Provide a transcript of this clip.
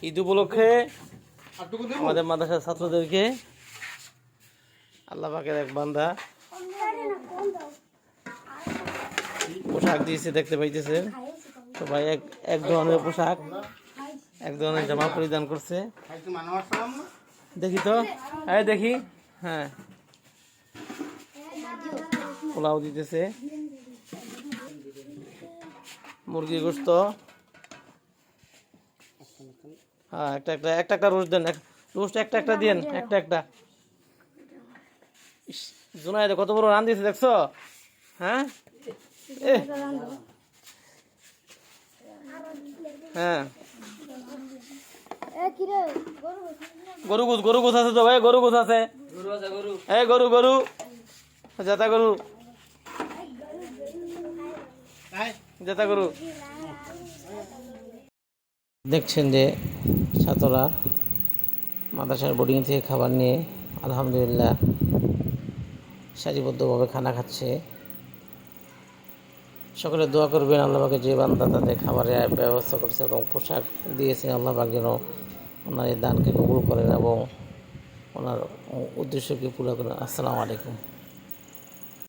ঈদ উপলক্ষে আমাদের মাদ্রাসার ছাত্রদেরকে আল্লাহ পাকের এক বান্দা পোশাক দিয়েছে, দেখতে পাইতেছেন সবাই এক ধরনের পোশাক, এক ধরনের জামা পরিধান করছে। দেখি তো, দেখি, হ্যাঁ, পোলাও দিতেছে, মুরগির গোশত, হ্যাঁ, একটা রোস্ট দেন, রোস্ট একটা দিন, একটা। জুনাইদে কত বড় রান দিয়েছে দেখছো? হ্যাঁ, হ্যাঁ, গরু গোছ আছে তো ভাই, গরু গোছ আছে, গরু জেতা গরু, জেতা গরু। দেখছেন যে ছাত্ররা মাদ্রাসার বোর্ডিং থেকে খাবার নিয়ে আলহামদুলিল্লাহ সারিবদ্ধভাবে খানা খাচ্ছে। সকলে দোয়া করবেন আল্লাহ পাকে, যে বান্দা তাদের খাবারের ব্যবস্থা করছে এবং পোশাক দিয়েছেন, আল্লাহ পাক যেন ওনার এই দানকে কবুল করেন এবং ওনার উদ্দেশ্যকে পুরো করেন। আসসালামু আলাইকুম।